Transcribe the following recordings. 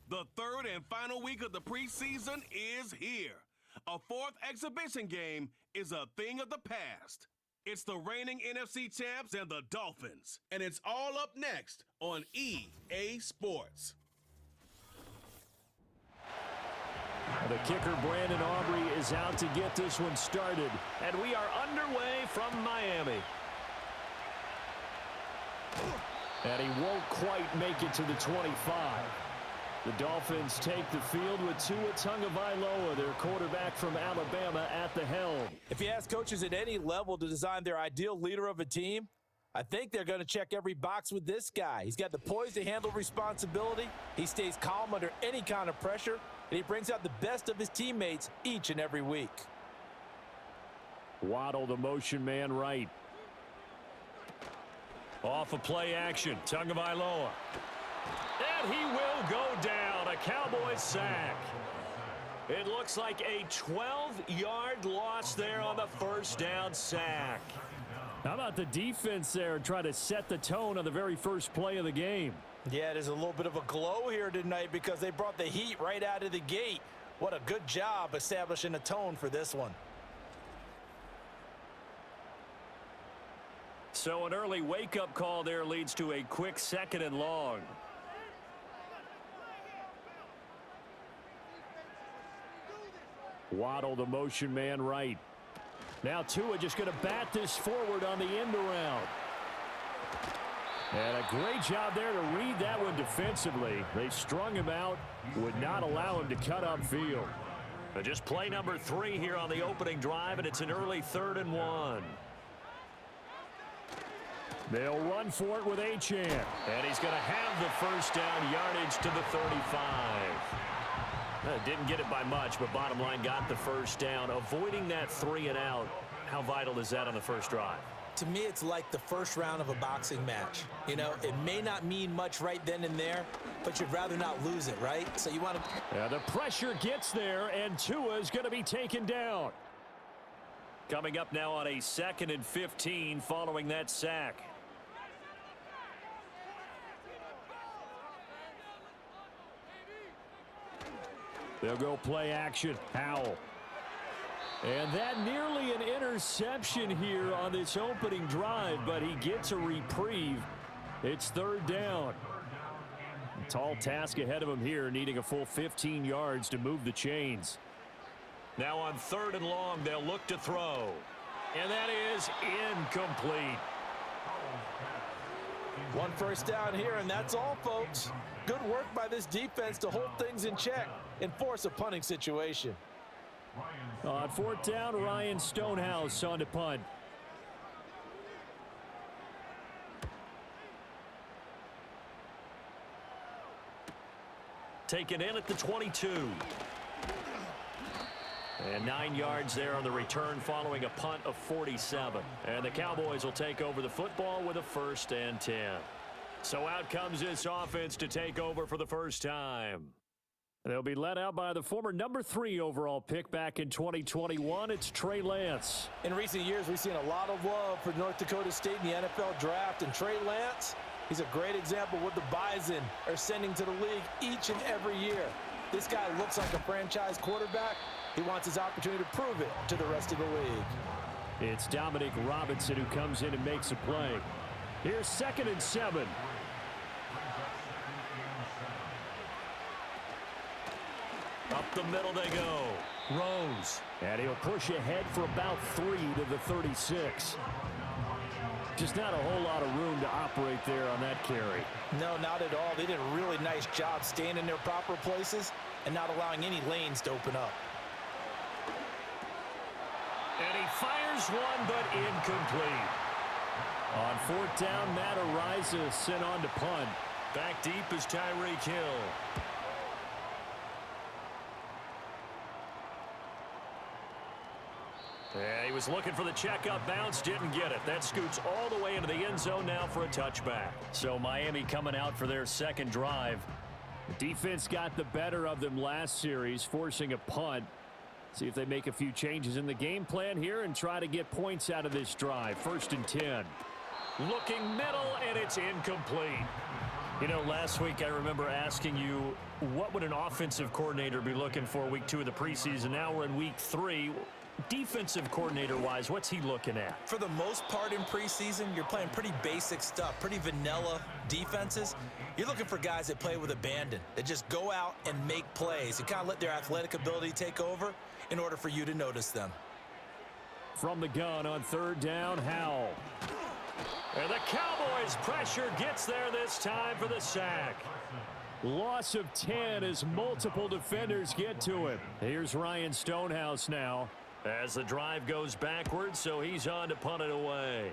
The third and final week of the preseason is here. A fourth exhibition game is a thing of the past. It's the reigning NFC champs and the Dolphins. And it's all up next on EA Sports. The kicker, Brandon Aubrey, is out to get this one started. And we are underway from Miami. And he won't quite make it to the 25. The Dolphins take the field with Tua Tagovailoa, their quarterback from Alabama, at the helm. If you ask coaches at any level to design their ideal leader of a team, I think they're going to check every box with this guy. He's got the poise to handle responsibility. He stays calm under any kind of pressure, and he brings out the best of his teammates each and every week. Waddle, the motion man, right. Off of play action, Tagovailoa. And he will go down, a Cowboys sack. It looks like a 12-yard loss there on the first down sack. How about the defense there trying to set the tone on the very first play of the game? Yeah, there's a little bit of a glow here tonight because they brought the heat right out of the gate. What a good job establishing a tone for this one. So an early wake-up call there leads to a quick 2nd and long. Waddle, the motion man, right. Now Tua just going to bat this forward on the end around. And a great job there to read that one defensively. They strung him out, would not allow him to cut upfield. But just play number 3 here on the opening drive, and it's an early 3rd and 1. They'll run for it with Achane. And he's going to have the first down, yardage to the 35. Didn't get it by much, but bottom line got the first down. Avoiding that 3 and out, how vital is that on the first drive? To me, it's like the first round of a boxing match. You know, it may not mean much right then and there, but you'd rather not lose it, right? So you want to... Yeah, the pressure gets there, and Tua is going to be taken down. Coming up now on a 2nd and 15 following that sack. They'll go play action. Howell. And that nearly an interception here on this opening drive, but he gets a reprieve. It's 3rd down. A tall task ahead of him here, needing a full 15 yards to move the chains. Now on 3rd and long, they'll look to throw. And that is incomplete. One first down here, and that's all, folks. Good work by this defense to hold things in check and force a punting situation. On 4th down, Ryan Stonehouse on to punt. Taken in at the 22. And 9 yards there on the return following a punt of 47. And the Cowboys will take over the football with a 1st and 10. So out comes this offense to take over for the first time. They'll be led out by the former number 3 overall pick back in 2021. It's Trey Lance. In recent years, we've seen a lot of love for North Dakota State in the NFL draft. And Trey Lance, he's a great example of what the Bison are sending to the league each and every year. This guy looks like a franchise quarterback. He wants his opportunity to prove it to the rest of the league. It's Dominic Robinson who comes in and makes a play. Here's 2nd and 7. Up the middle they go. Rose. And he'll push ahead for about 3 to the 36. Just not a whole lot of room to operate there on that carry. No, not at all. They did a really nice job staying in their proper places and not allowing any lanes to open up. And he fires one, but incomplete. On 4th down, Matt Araiza sent on to punt. Back deep is Tyreek Hill. And he was looking for the checkup bounce, didn't get it. That scoots all the way into the end zone now for a touchback. So Miami coming out for their 2nd drive. The defense got the better of them last series, forcing a punt. See if they make a few changes in the game plan here and try to get points out of this drive. 1st and 10. Looking middle, and it's incomplete. You know, last week I remember asking you, what would an offensive coordinator be looking for week 2 of the preseason? Now we're in week 3. Defensive coordinator-wise, what's he looking at? For the most part in preseason, you're playing pretty basic stuff, pretty vanilla defenses. You're looking for guys that play with abandon, that just go out and make plays and kind of let their athletic ability take over in order for you to notice them. From the gun on 3rd down, Howell. And the Cowboys pressure gets there this time for the sack. Loss of 10 as multiple defenders get to him. Here's Ryan Stonehouse now as the drive goes backwards, so he's on to punt it away.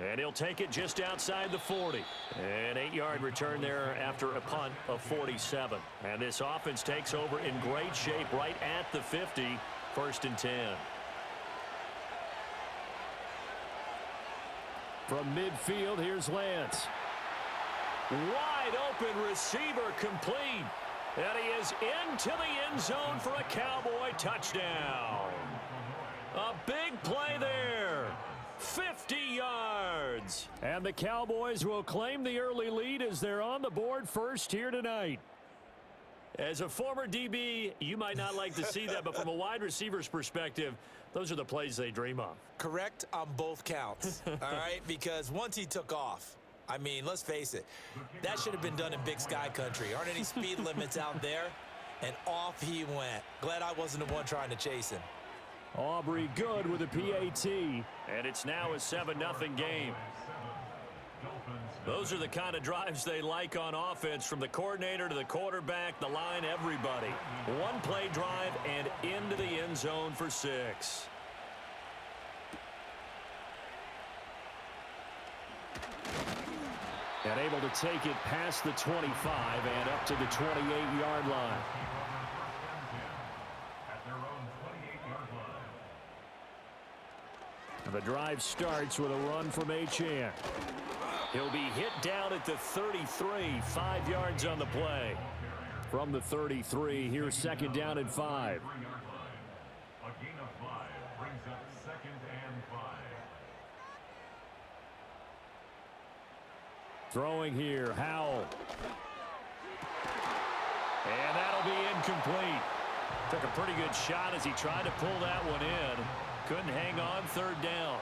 And he'll take it just outside the 40. An 8-yard return there after a punt of 47. And this offense takes over in great shape right at the 50, 1st and 10. From midfield, here's Lance. Wide open receiver complete. And he is into the end zone for a Cowboy touchdown. A big play there. 50 yards. And the Cowboys will claim the early lead as they're on the board first here tonight. As a former DB, you might not like to see that, but from a wide receiver's perspective, those are the plays they dream of. Correct on both counts, all right? Because once he took off, I mean, let's face it, that should have been done in Big Sky country. Aren't any speed limits out there? And off he went. Glad I wasn't the one trying to chase him. Aubrey good with a PAT. And it's now a 7-0 game. Those are the kind of drives they like on offense, from the coordinator to the quarterback, the line, everybody. One-play drive and into the end zone for 6. And able to take it past the 25 and up to the 28-yard line. And the drive starts with a run from Achane. He'll be hit down at the 33, 5 yards on the play. From the 33, here's 2nd down and 5. A gain of 5 brings up 2nd and 5. Throwing here, Howell. And that'll be incomplete. Took a pretty good shot as he tried to pull that one in. Couldn't hang on, 3rd down.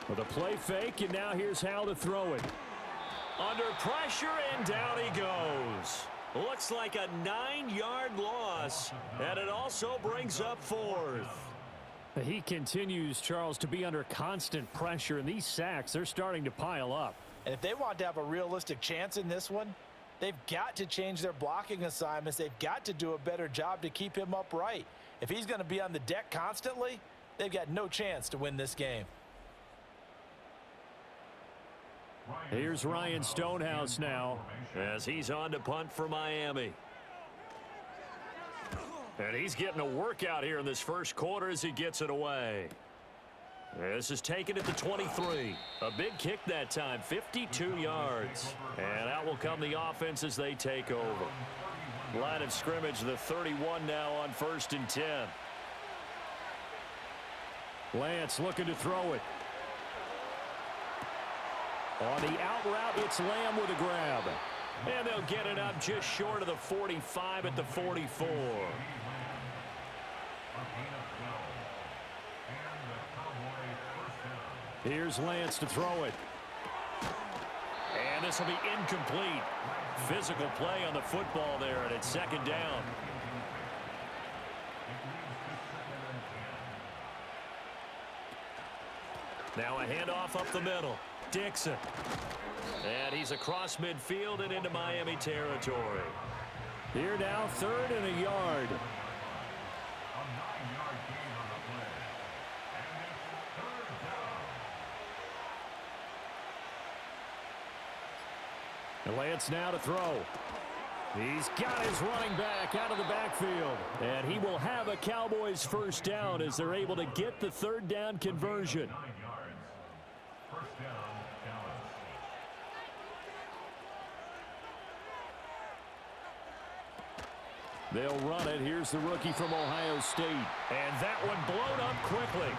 With a play fake, and now here's Howell to throw it. Under pressure, and down he goes. Looks like a 9-yard loss, and it also brings up 4th. He continues, Charles, to be under constant pressure, and these sacks, they're starting to pile up. And if they want to have a realistic chance in this one, they've got to change their blocking assignments. They've got to do a better job to keep him upright. If he's going to be on the deck constantly, they've got no chance to win this game. Here's Ryan Stonehouse now as he's on to punt for Miami. And he's getting a workout here in this first quarter as he gets it away. This is taken at the 23. A big kick that time, 52 yards. And out will come the offense as they take over. Line of scrimmage, the 31 now on 1st and 10. Lance looking to throw it. On the out route, it's Lamb with a grab. And they'll get it up just short of the 45 at the 44. Here's Lance to throw it. And this will be incomplete. Physical play on the football there, and it's 2nd down. Now a handoff up the middle. Dixon. And he's across midfield and into Miami territory. Here now, 3rd and a yard. A 9-yard gain on the play. And it's 3rd down. And Lance now to throw. He's got his running back out of the backfield. And he will have a Cowboys 1st down as they're able to get the 3rd down conversion. 9 yards. 1st down, Dallas. They'll run it. Here's the rookie from Ohio State. And that one blown up quickly,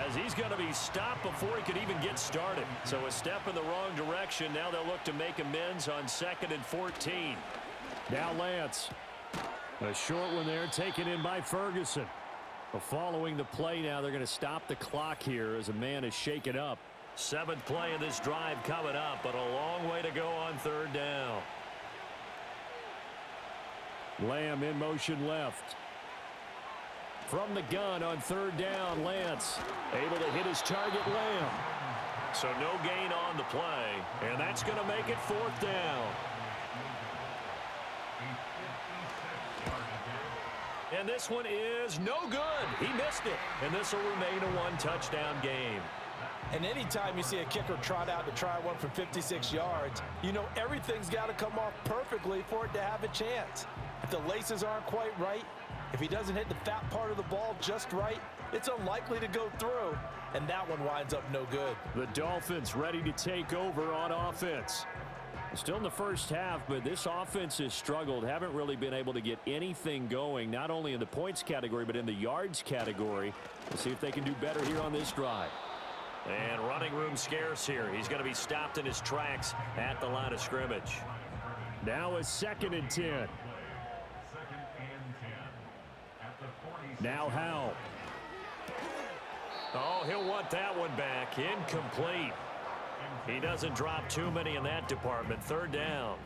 as he's going to be stopped before he could even get started. So a step in the wrong direction. Now they'll look to make amends on 2nd and 14. Now Lance. A short one there taken in by Ferguson. Well, following the play now, they're going to stop the clock here as a man is shaken up. 7th play of this drive coming up, but a long way to go on 3rd down. Lamb in motion left. From the gun on 3rd down, Lance able to hit his target, Lamb. So no gain on the play, and that's going to make it 4th down. And this one is no good. He missed it, and this will remain a 1-touchdown game. And anytime you see a kicker trot out to try one from 56 yards, you know everything's got to come off perfectly for it to have a chance. If the laces aren't quite right, if he doesn't hit the fat part of the ball just right, it's unlikely to go through, and that one winds up no good. The Dolphins ready to take over on offense. Still in the first half, but this offense has struggled. Haven't really been able to get anything going, not only in the points category, but in the yards category. Let's see if they can do better here on this drive. And running room scarce here. He's going to be stopped in his tracks at the line of scrimmage. Now a 2nd and 10. Now Howell. Oh, he'll want that one back. Incomplete. He doesn't drop too many in that department. 3rd down.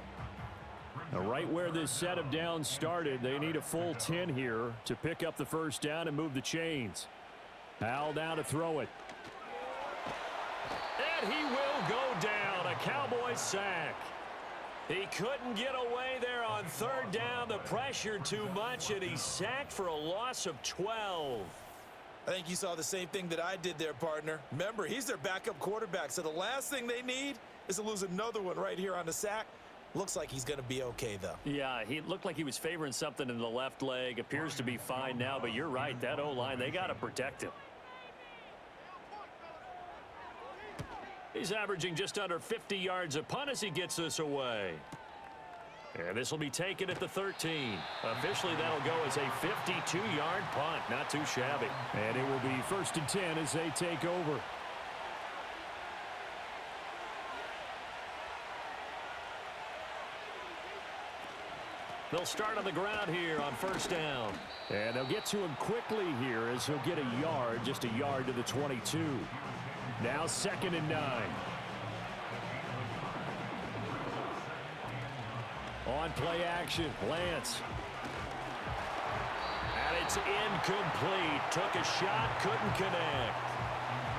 Now, right where this set of downs started, they need a full 10 here to pick up the 1st down and move the chains. Howell down to throw it. And he will go down. A Cowboys sack. He couldn't get away there on 3rd down. The pressure too much, and he's sacked for a loss of 12. I think you saw the same thing that I did there, partner. Remember, he's their backup quarterback, so the last thing they need is to lose another one right here on the sack. Looks like he's going to be okay, though. Yeah, he looked like he was favoring something in the left leg. Appears to be fine now, but you're right. That O-line, they got to protect him. He's averaging just under 50 yards a punt as he gets this away. And this will be taken at the 13. Officially, that'll go as a 52-yard punt. Not too shabby. And it will be 1st and 10 as they take over. They'll start on the ground here on 1st down. And they'll get to him quickly here as he'll get a yard, just a yard to the 22. Now 2nd and 9. On play action, Lance. And it's incomplete. Took a shot, couldn't connect.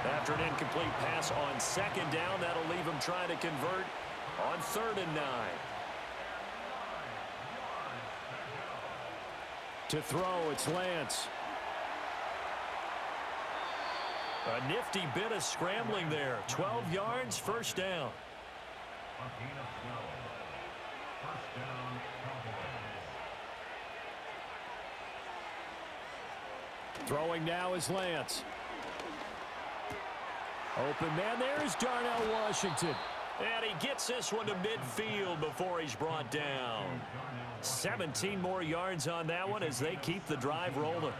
After an incomplete pass on 2nd down, that'll leave him trying to convert on 3rd and 9. To throw, it's Lance. A nifty bit of scrambling there. 12 yards, 1st down. Throwing now is Lance. Open man, there's Darnell Washington. And he gets this one to midfield before he's brought down. 17 more yards on that one as they keep the drive rolling.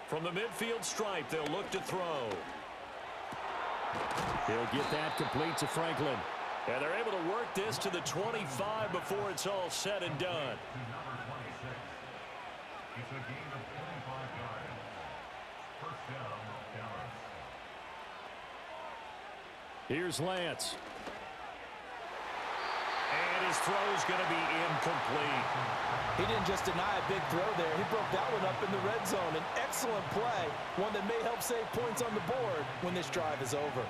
From the midfield stripe, they'll look to throw. He'll get that complete to Franklin. And they're able to work this to the 25 before it's all said and done. It's a gain of 25 yards. 1st down, Dallas. Here's Lance. And his throw's going to be incomplete. He didn't just deny a big throw there. He broke that one up in the red zone. An excellent play, one that may help save points on the board when this drive is over.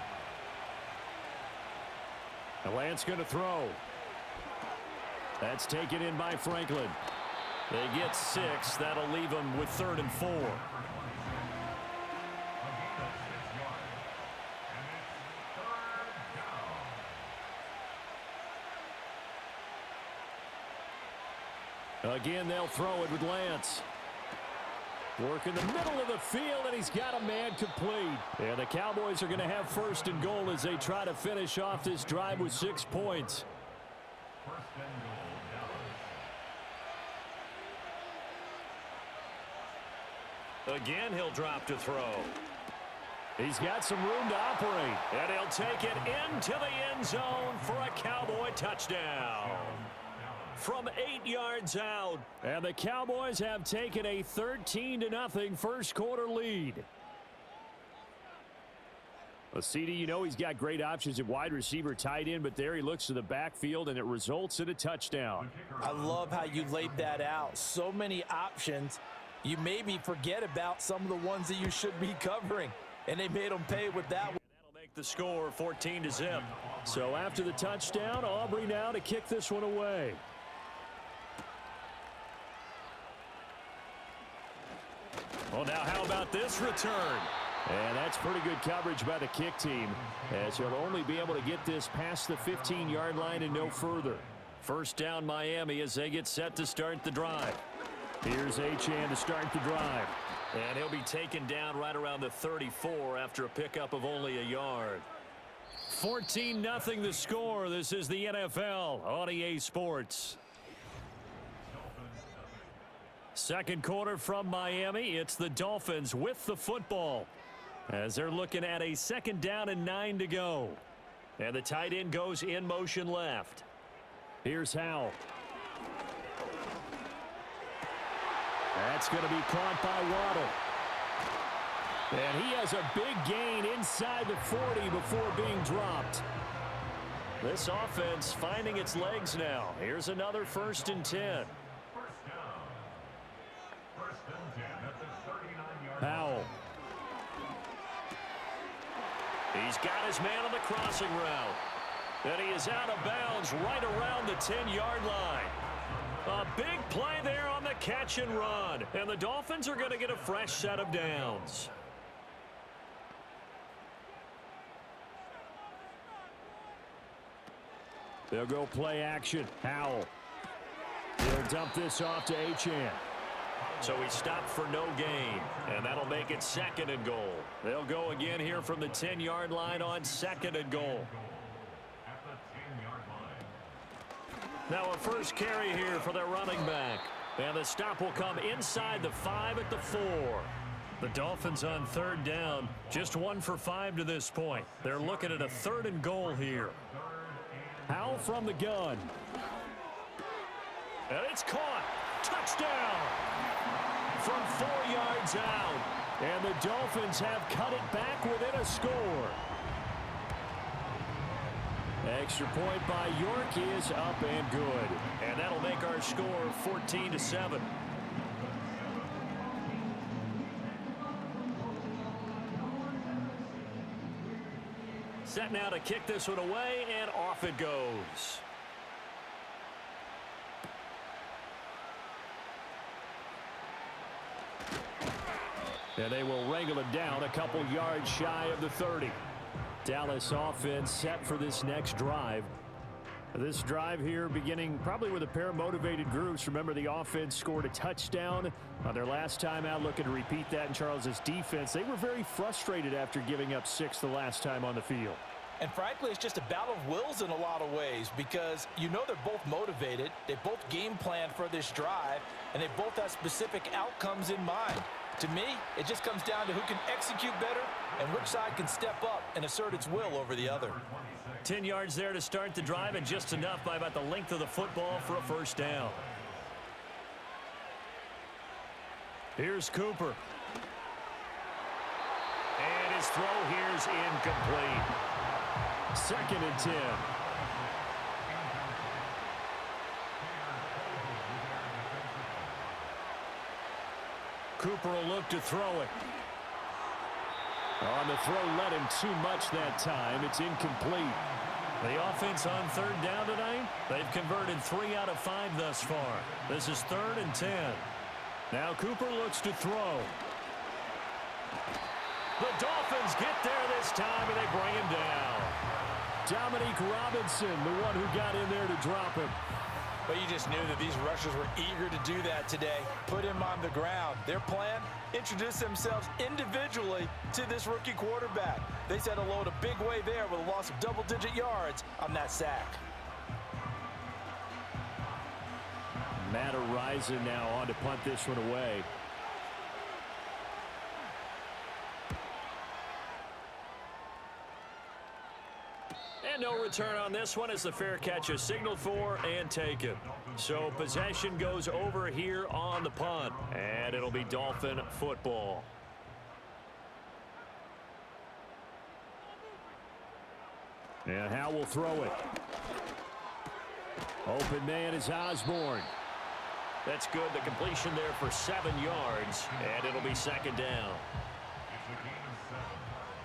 And Lance going to throw. That's taken in by Franklin. They get 6. That'll leave them with 3rd and 4. Again, they'll throw it with Lance. Work in the middle of the field, and he's got a man complete. And the Cowboys are going to have first and goal as they try to finish off this drive with 6 points. First and goal, Dallas. Again, he'll drop to throw. He's got some room to operate, and he'll take it into the end zone for a Cowboy touchdown. From 8 yards out, and the Cowboys have taken a 13-0 first quarter lead. Well, CD, you know he's got great options at wide receiver, tight end, but there he looks to the backfield, and it results in a touchdown. I love how you laid that out. So many options. You maybe forget about some of the ones that you should be covering, and they made them pay with that one. That'll make the score 14-0. So after the touchdown, Aubrey now to kick this one away. Well, now how about this return? And that's pretty good coverage by the kick team, as he'll only be able to get this past the 15-yard line and no further. First down Miami as they get set to start the drive. Here's Achane to start the drive. And he'll be taken down right around the 34 after a pickup of only a yard. 14-0 the score. This is the NFL on EA Sports. Second quarter from Miami. It's the Dolphins with the football as they're looking at a second down and 9 to go. And the tight end goes in motion left. Here's Howell. That's going to be caught by Waddle. And he has a big gain inside the 40 before being dropped. This offense finding its legs now. Here's another 1st and 10. Howell. He's got his man on the crossing route. And he is out of bounds right around the 10-yard line. A big play there on the catch and run. And the Dolphins are going to get a fresh set of downs. They'll go play action. Howell. He'll dump this off to Achane. So he stopped for no gain, and that'll make it 2nd and goal. They'll go again here from the 10-yard line on 2nd and goal. Now a first carry here for their running back. And the stop will come inside the 5 at the 4. The Dolphins on 3rd down, just 1 for 5 to this point. They're looking at a 3rd and goal here. Howell from the gun. And it's caught. Touchdown! From 4 yards out. And the Dolphins have cut it back within a score. Extra point by York is up and good. And that'll make our score 14-7. Set now to kick this one away, and off it goes. And they will wrangle it down a couple yards shy of the 30. Dallas offense set for this next drive. This drive here beginning probably with a pair of motivated groups. Remember, the offense scored a touchdown on their last time out. Looking to repeat that in Charles's defense. They were very frustrated after giving up 6 the last time on the field. And frankly, it's just a battle of wills in a lot of ways because you know they're both motivated. They both game plan for this drive, and they both have specific outcomes in mind. To me, it just comes down to who can execute better and which side can step up and assert its will over the other. 10 yards there to start the drive, and just enough by about the length of the football for a first down. Here's Cooper. And his throw here's incomplete. 2nd and 10. Cooper will look to throw it. On the throw, led him too much that time. It's incomplete. The offense on 3rd down tonight, they've converted 3 out of 5 thus far. This is 3rd and 10. Now Cooper looks to throw. The Dolphins get there this time, and they bring him down. Dominique Robinson, the one who got in there to drop him. But you just knew that these rushers were eager to do that today. Put him on the ground. Their plan, introduce themselves individually to this rookie quarterback. They said hello to Big Way there with a loss of double-digit yards on that sack. Matt Araiza now on to punt this one away. And no return on this one as the fair catch is signaled for and taken. So possession goes over here on the punt, and it'll be Dolphin football. And Howe will throw it. Open man is Osborne. That's good. The completion there for 7 yards, and it'll be second down. It's a gain of 7.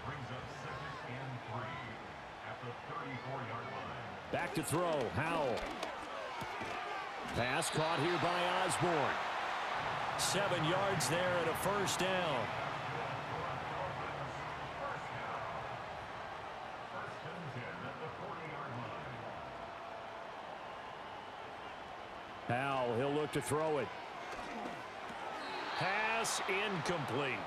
Brings up 2nd and 3 at the 34-yard line. Back to throw. Howell. Pass caught here by Osborne. 7 yards there and a first down. First and 10 at the 40-yard line. Howell, he'll look to throw it. Pass incomplete.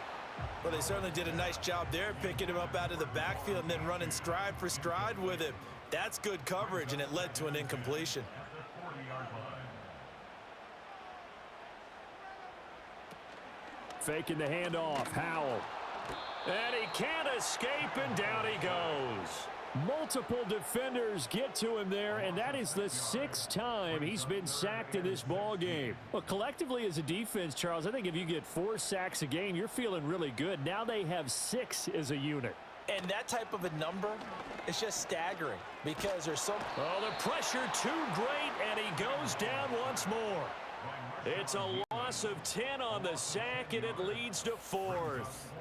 Well, they certainly did a nice job there, picking him up out of the backfield and then running stride for stride with him. That's good coverage, and it led to an incompletion. At the 40-yard line. Faking the handoff. Howell. And he can't escape, and down he goes. Multiple defenders get to him there, and that is the 6th time he's been sacked in this ball game. Well, collectively as a defense, Charles, I think if you get 4 sacks a game, you're feeling really good. Now they have 6 as a unit. And that type of a number is just staggering because there's so... Oh, the pressure too great, and he goes down once more. It's a loss of 10 on the sack, and it leads to 4th.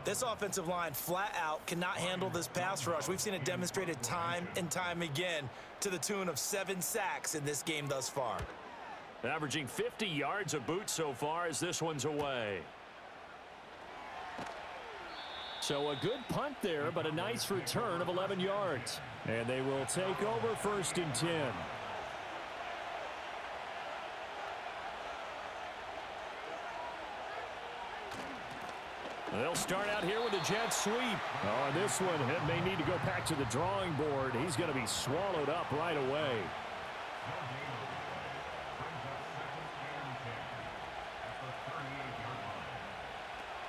This offensive line flat out cannot handle this pass rush. We've seen it demonstrated time and time again to the tune of 7 sacks in this game thus far. Averaging 50 yards a boot so far as this one's away. So a good punt there, but a nice return of 11 yards. And they will take over 1st and 10. They'll start out here with a jet sweep. On this one, it may need to go back to the drawing board. He's going to be swallowed up right away.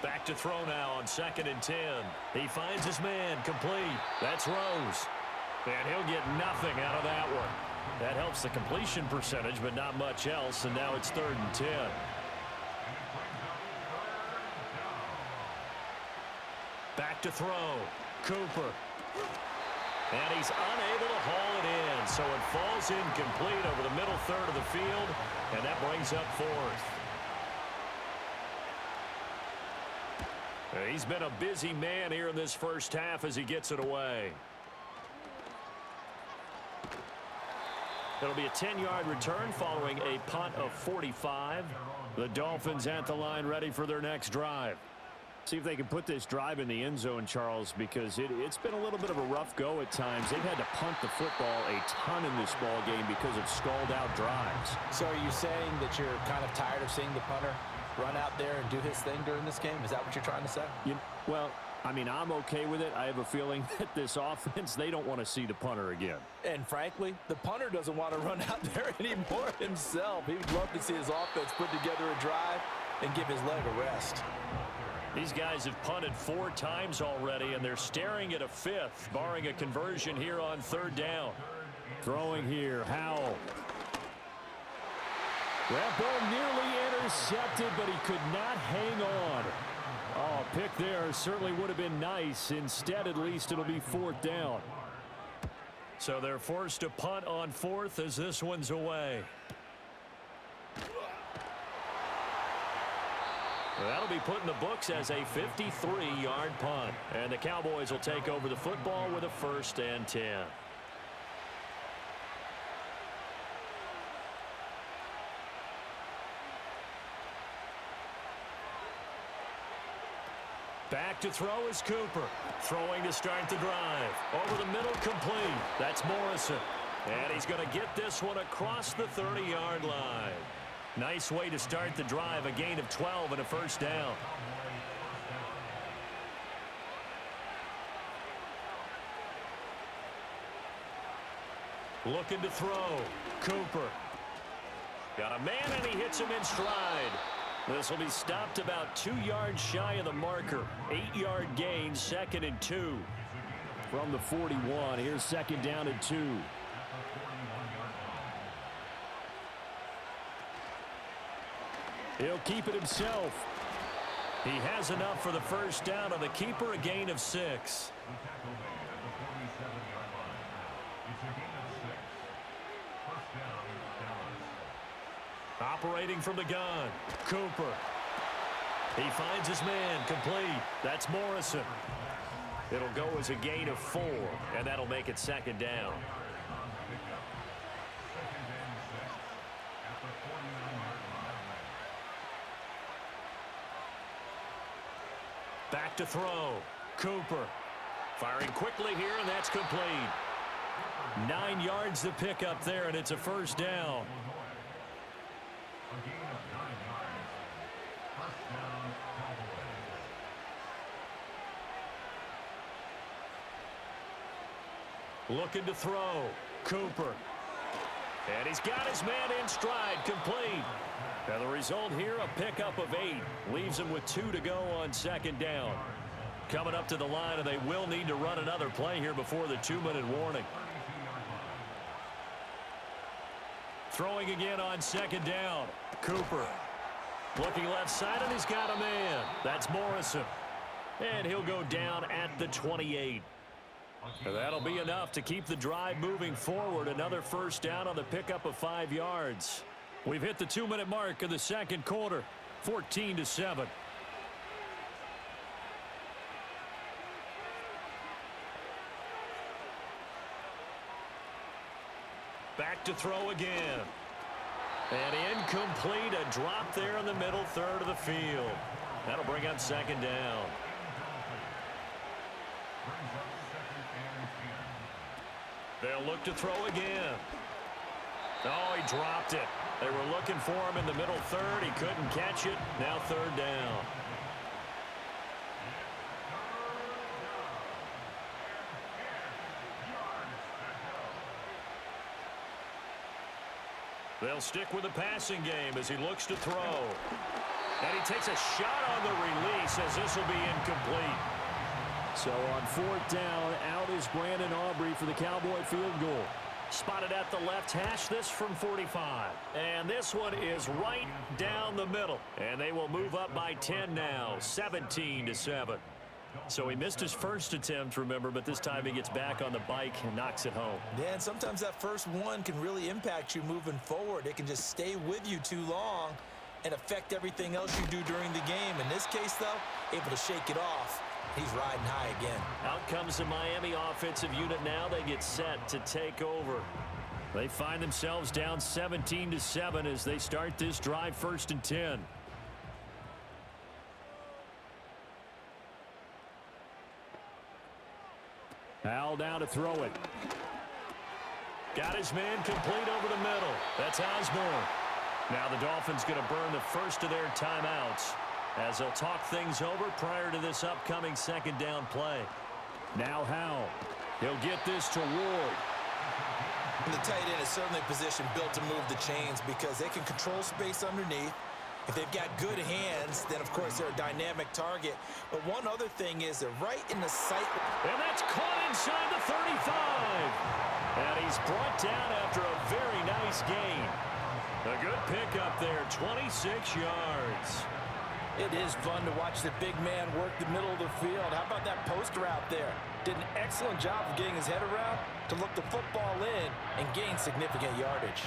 Back to throw now on 2nd and 10. He finds his man complete. That's Rose. And he'll get nothing out of that one. That helps the completion percentage, but not much else. And now it's 3rd and 10. Back to throw. Cooper. And he's unable to haul it in. So it falls incomplete over the middle third of the field. And that brings up 4th. He's been a busy man here in this first half as he gets it away. It'll be a 10-yard return following a punt of 45. The Dolphins at the line ready for their next drive. See if they can put this drive in the end zone, Charles, because it's been a little bit of a rough go at times. They've had to punt the football a ton in this ball game because of stalled-out drives. So are you saying that you're kind of tired of seeing the punter run out there and do his thing during this game? Is that what you're trying to say? Well, I mean, I'm okay with it. I have a feeling that this offense, they don't want to see the punter again. And frankly, the punter doesn't want to run out there anymore himself. He would love to see his offense put together a drive and give his leg a rest. These guys have punted 4 times already, and they're staring at a 5th, barring a conversion here on 3rd down. Throwing here, Howell. That ball nearly intercepted, but he could not hang on. Oh, pick there certainly would have been nice. Instead, at least, it'll be 4th down. So they're forced to punt on 4th as this one's away. That'll be put in the books as a 53-yard punt. And the Cowboys will take over the football with a 1st and 10. Back to throw is Cooper. Throwing to start the drive. Over the middle, complete. That's Morrison. And he's going to get this one across the 30-yard line. Nice way to start the drive, a gain of 12 and a first down. Looking to throw. Cooper. Got a man, and he hits him in stride. This will be stopped about 2 yards shy of the marker. 8-yard gain, 2nd and 2. From the 41, here's 2nd down and 2. He'll keep it himself. He has enough for the first down on the keeper, a gain of 6. Operating from the gun, Cooper. He finds his man, complete. That's Morrison. It'll go as a gain of 4, and that'll make it 2nd down. Back to throw. Cooper. Firing quickly here, and that's complete. 9 yards to pick up there, and it's a first down. Looking to throw. Cooper. And he's got his man in stride, complete. And the result here, a pickup of 8. Leaves him with 2 to go on 2nd down. Coming up to the line, and they will need to run another play here before the 2-minute warning. Throwing again on 2nd down. Cooper. Looking left side, and he's got a man. That's Morrison. And he'll go down at the 28. And that'll be enough to keep the drive moving forward. Another first down on the pickup of 5 yards. We've hit the 2-minute mark of the second quarter. 14-7. Back to throw again. And incomplete. A drop there in the middle third of the field. That'll bring up 2nd down. They'll look to throw again. Oh, he dropped it. They were looking for him in the middle third. He couldn't catch it. Now 3rd down. They'll stick with the passing game as he looks to throw. And he takes a shot on the release as this will be incomplete. So on 4th down, out is Brandon Aubrey for the Cowboy field goal. Spotted at the left hash, this from 45. And this one is right down the middle. And they will move up by 10 now, 17-7. So he missed his first attempt, remember, but this time he gets back on the bike and knocks it home. Yeah, and sometimes that first one can really impact you moving forward. It can just stay with you too long and affect everything else you do during the game. In this case, though, able to shake it off. He's riding high again. Out comes the Miami offensive unit now. They get set to take over. They find themselves down 17-7 as they start this drive, 1st and 10. Al down to throw it. Got his man complete over the middle. That's Osborne. Now the Dolphins going to burn the first of their timeouts as they'll talk things over prior to this upcoming 2nd down play. Now Howell. He'll get this to Ward. And the tight end is certainly a position built to move the chains because they can control space underneath. If they've got good hands, then of course they're a dynamic target. But one other thing is they're right in the sight. And that's caught inside the 35. And he's brought down after a very nice gain. A good pickup there, 26 yards. It is fun to watch the big man work the middle of the field. How about that post route there? Did an excellent job of getting his head around to look the football in and gain significant yardage.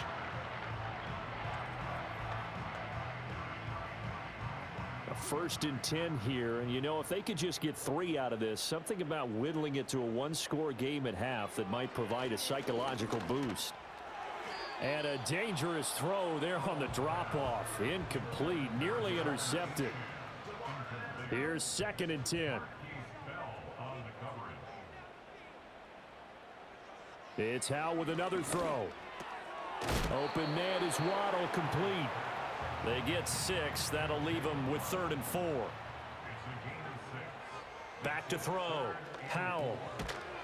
A 1st and 10 here, and you know, if they could just get 3 out of this, something about whittling it to a 1-score game at half that might provide a psychological boost. And a dangerous throw there on the drop-off. Incomplete, nearly intercepted. Here's 2nd and 10. It's Howell with another throw. Open man is Waddle, complete. They get 6. That'll leave them with 3rd and 4. Back to throw. Howell.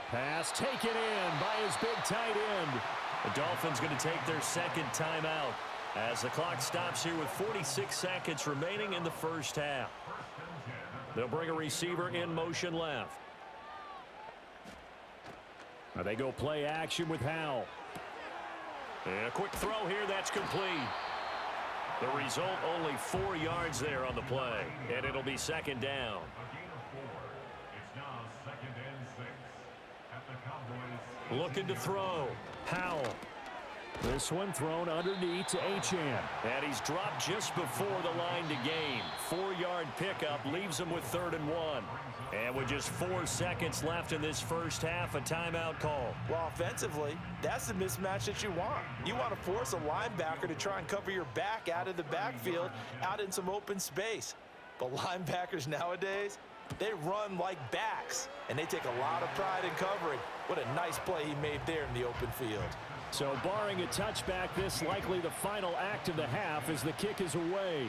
Pass taken in by his big tight end. The Dolphins going to take their second timeout as the clock stops here with 46 seconds remaining in the first half. They'll bring a receiver in motion left. Now they go play action with Howell. And a quick throw here, that's complete. The result, only 4 yards there on the play, and it'll be second down. Looking to throw. Howell. This one thrown underneath to Achane. And he's dropped just before the line to gain. 4-yard pickup leaves him with 3rd and 1. And with just 4 seconds left in this first half, a timeout call. Well, offensively, that's the mismatch that you want. You want to force a linebacker to try and cover your back out of the backfield, out in some open space. But linebackers nowadays, they run like backs, and they take a lot of pride in covering. What a nice play he made there in the open field. So barring a touchback, this likely the final act of the half as the kick is away.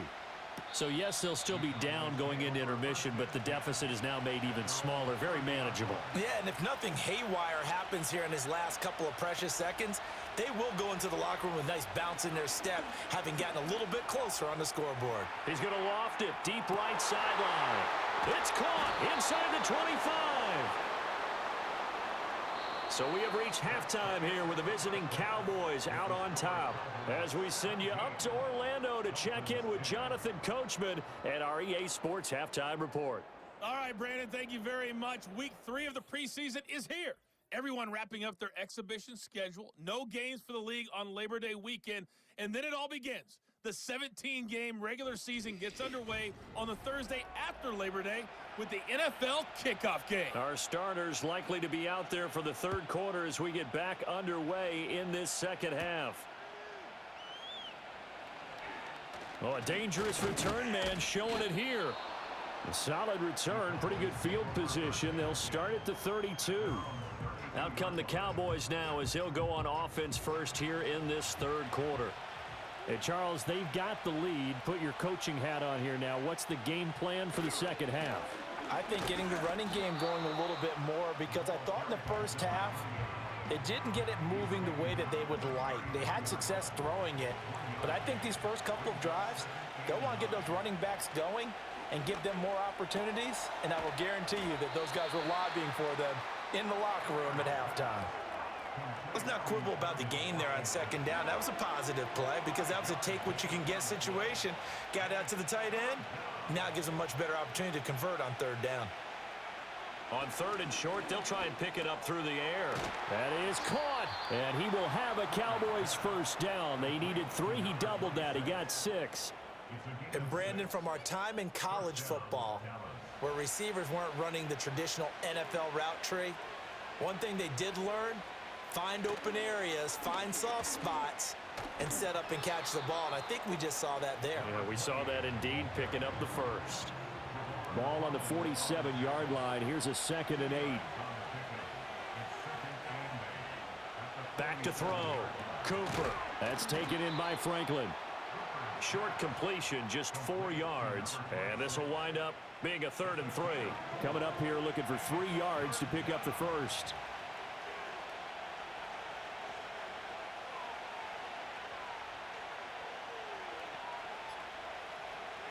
So yes, they'll still be down going into intermission, but the deficit is now made even smaller, very manageable. Yeah, and if nothing haywire happens here in his last couple of precious seconds, they will go into the locker room with a nice bounce in their step, having gotten a little bit closer on the scoreboard. He's going to loft it deep right sideline. It's caught inside the 25. So we have reached halftime here with the visiting Cowboys out on top as we send you up to Orlando to check in with Jonathan Coachman and our EA Sports Halftime Report. All right, Brandon, thank you very much. Week 3 of the preseason is here. Everyone wrapping up their exhibition schedule. No games for the league on Labor Day weekend, and then it all begins. The 17-game regular season gets underway on the Thursday after Labor Day with the NFL kickoff game. Our starters likely to be out there for the third quarter as we get back underway in this second half. Oh, a dangerous return man showing it here. A solid return, pretty good field position. They'll start at the 32. Out come the Cowboys now as they'll go on offense first here in this third quarter. Hey, Charles, they've got the lead. Put your coaching hat on here now. What's the game plan for the second half? I think getting the running game going a little bit more, because I thought in the first half they didn't get it moving the way that they would like. They had success throwing it, but I think these first couple of drives, they'll want to get those running backs going and give them more opportunities, and I will guarantee you that those guys were lobbying for them in the locker room at halftime. Let's not quibble about the gain there on second down. That was a positive play because that was a take-what-you-can-get situation. Got out to the tight end. Now it gives them a much better opportunity to convert on third down. On third and short, they'll try and pick it up through the air. That is caught. And he will have a Cowboys first down. They needed 3. He doubled that. He got 6. And Brandon, from our time in college football, where receivers weren't running the traditional NFL route tree, one thing they did learn, find open areas, find soft spots, and set up and catch the ball. And I think we just saw that there. Yeah, we saw that indeed, picking up the first. Ball on the 47-yard line. Here's a 2nd and 8. Back to throw. Cooper. That's taken in by Franklin. Short completion, just 4 yards. And this will wind up being a 3rd and 3. Coming up here looking for 3 yards to pick up the first.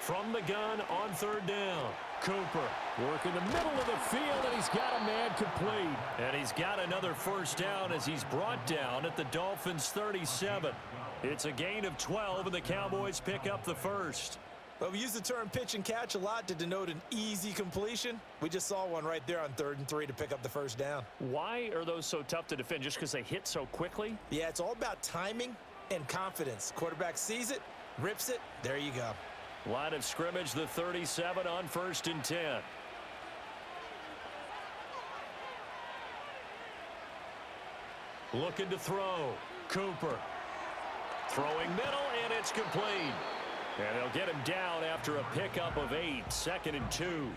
From the gun on third down. Cooper working the middle of the field, and he's got a man complete. And he's got another first down as he's brought down at the Dolphins' 37. It's a gain of 12, and the Cowboys pick up the first. Well, we use the term pitch and catch a lot to denote an easy completion. We just saw one right there on 3rd and 3 to pick up the first down. Why are those so tough to defend? Just because they hit so quickly? Yeah, it's all about timing and confidence. Quarterback sees it, rips it, there you go. Line of scrimmage, the 37 on 1st and 10. Looking to throw. Cooper. Throwing middle, and it's complete. And they'll get him down after a pickup of 8. 2nd and 2.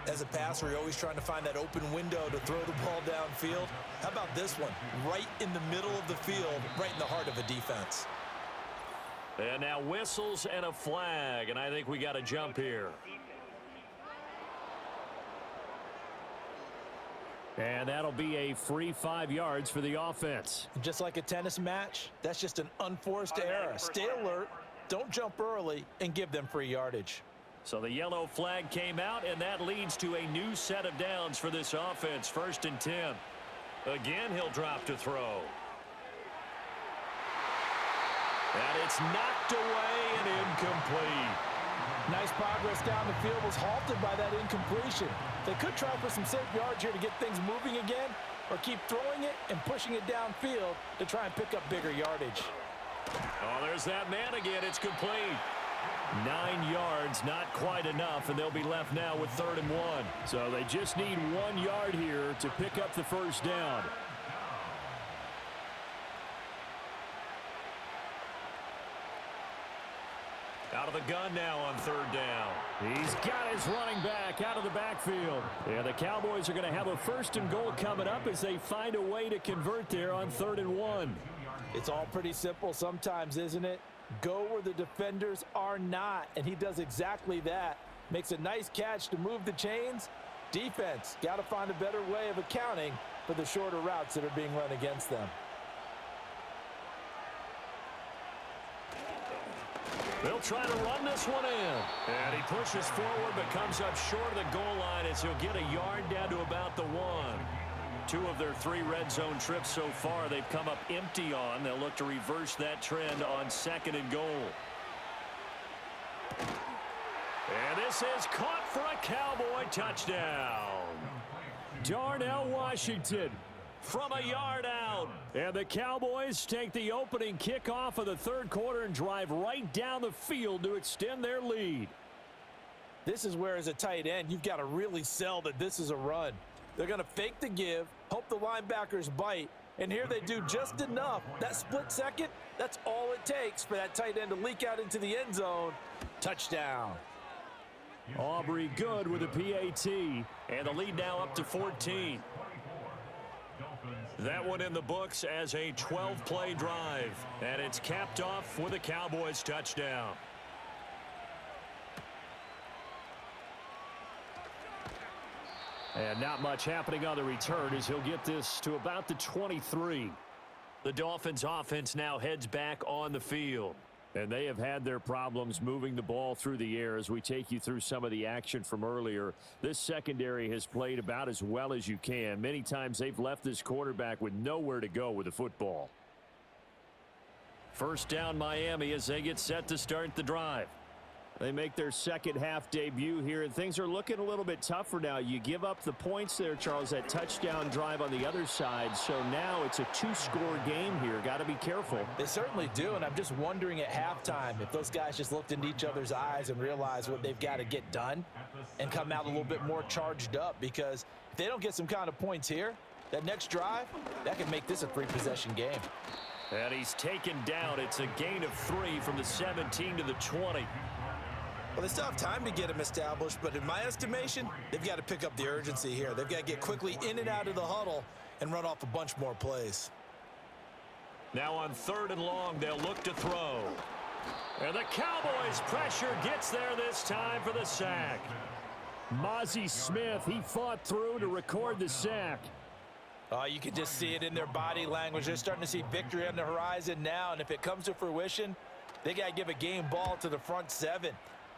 As a passer, you're always trying to find that open window to throw the ball downfield. How about this one? Right in the middle of the field, right in the heart of a defense. And now whistles and a flag, and I think we got a jump here. And that'll be a free 5 yards for the offense. Just like a tennis match, that's just an unforced error. Stay alert, don't jump early, and give them free yardage. So the yellow flag came out, and that leads to a new set of downs for this offense. 1st and 10. Again, he'll drop to throw. And it's knocked away and incomplete. Nice progress down the field was halted by that incompletion. They could try for some safe yards here to get things moving again, or keep throwing it and pushing it downfield to try and pick up bigger yardage. Oh, there's that man again. It's complete. 9 yards, not quite enough, and they'll be left now with 3rd and 1. So they just need 1 yard here to pick up the first down. Out of the gun now on 3rd down. He's got his running back out of the backfield. Yeah, the Cowboys are going to have a 1st and goal coming up as they find a way to convert there on 3rd and 1. It's all pretty simple sometimes, isn't it? Go where the defenders are not, and he does exactly that. Makes a nice catch to move the chains. Defense, got to find a better way of accounting for the shorter routes that are being run against them. They'll try to run this one in. And he pushes forward but comes up short of the goal line as he'll get a yard down to about the 1. 2 of their 3 red zone trips so far they've come up empty on. They'll look to reverse that trend on 2nd and goal. And this is caught for a Cowboy touchdown. Darnell Washington from a yard out. And the Cowboys take the opening kickoff of the 3rd quarter and drive right down the field to extend their lead. This is where, as a tight end, you've got to really sell that this is a run. They're going to fake the give, hope the linebackers bite, and here they do just enough. That split second, that's all it takes for that tight end to leak out into the end zone. Touchdown. Aubrey good with a PAT, and the lead now up to 14. That one in the books as a 12-play drive, and it's capped off with a Cowboys touchdown. And not much happening on the return as he'll get this to about the 23. The Dolphins offense now heads back on the field. And they have had their problems moving the ball through the air as we take you through some of the action from earlier. This secondary has played about as well as you can. Many times they've left this quarterback with nowhere to go with the football. 1st down Miami as they get set to start the drive. They make their 2nd half debut here, and things are looking a little bit tougher now. You give up the points there, Charles, that touchdown drive on the other side. So now it's a 2-score game here. Got to be careful. They certainly do, and I'm just wondering at halftime if those guys just looked into each other's eyes and realized what they've got to get done and come out a little bit more charged up, because if they don't get some kind of points here, that next drive, that could make this a 3-possession game. And he's taken down. It's a gain of 3 from the 17 to the 20. Well, they still have time to get him established, but in my estimation, they've got to pick up the urgency here. They've got to get quickly in and out of the huddle and run off a bunch more plays. Now on 3rd and long, they'll look to throw. And the Cowboys' pressure gets there this time for the sack. Mozzie Smith, he fought through to record the sack. You can just see it in their body language. They're starting to see victory on the horizon now, and if it comes to fruition, they got to give a game ball to the front 7.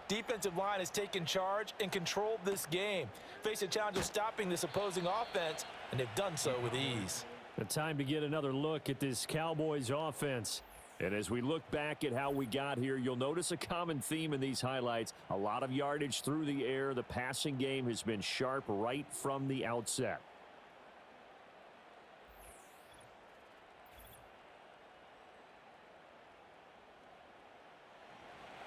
Defensive line has taken charge and controlled this game. Face a challenge of stopping this opposing offense, and they've done so with ease. The time to get another look at this Cowboys offense. And as we look back at how we got here, you'll notice a common theme in these highlights. A lot of yardage through the air. The passing game has been sharp right from the outset.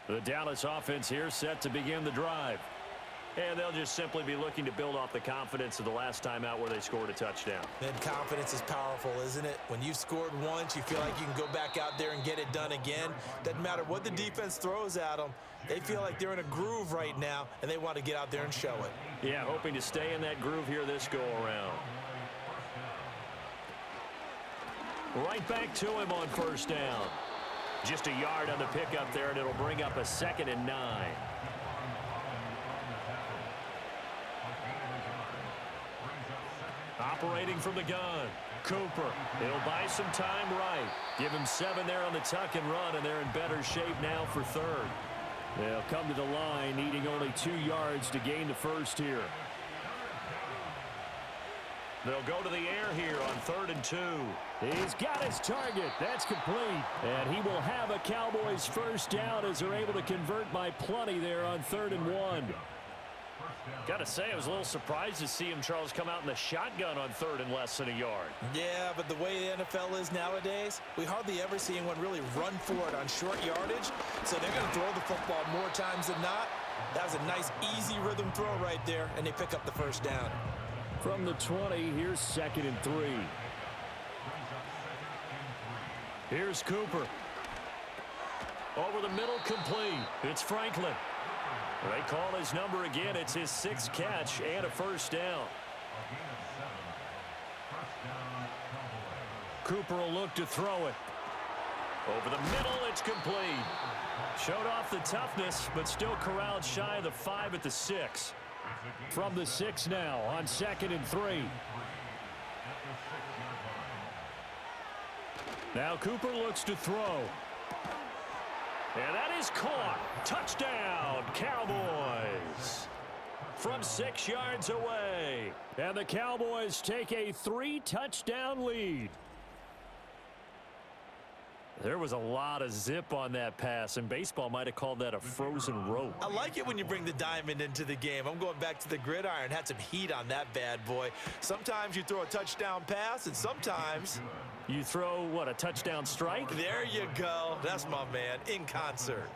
The Dallas offense here set to begin the drive. And they'll just simply be looking to build off the confidence of the last time out where they scored a touchdown. And confidence is powerful, isn't it? When you've scored once, you feel like you can go back out there and get it done again. Doesn't matter what the defense throws at them. They feel like they're in a groove right now, and they want to get out there and show it. Yeah, hoping to stay in that groove here this go-around. Right back to him on first down. Just a yard on the pickup there, and it'll bring up a 2nd and 9. Operating from the gun, Cooper. It'll buy some time right. Give him 7 there on the tuck and run, and they're in better shape now for 3rd. They'll come to the line, needing only 2 yards to gain the first here. They'll go to the air here on 3rd and 2. He's got his target. That's complete. And he will have a Cowboys first down as they're able to convert by plenty there on 3rd and 1. Got to say, I was a little surprised to see him, Charles, come out in the shotgun on 3rd and less than a yard. Yeah, but the way the NFL is nowadays, we hardly ever see anyone really run for it on short yardage. So they're going to throw the football more times than not. That was a nice, easy rhythm throw right there, and they pick up the first down. From the 20, here's 2nd and 3. Here's Cooper. Over the middle, complete. It's Franklin. They call his number again. It's his 6th catch and a first down. Cooper will look to throw it. Over the middle, it's complete. Showed off the toughness, but still corralled shy of the 5 at the 6. From the 6 now on 2nd and 3. Now Cooper looks to throw. And that is caught. Touchdown, Cowboys. From 6 yards away. And the Cowboys take a 3-touchdown lead. There was a lot of zip on that pass, and baseball might have called that a frozen rope. I like it when you bring the diamond into the game. I'm going back to the gridiron. Had some heat on that bad boy. Sometimes you throw a touchdown pass, and sometimes you throw, what, a touchdown strike? There you go. That's my man, in concert.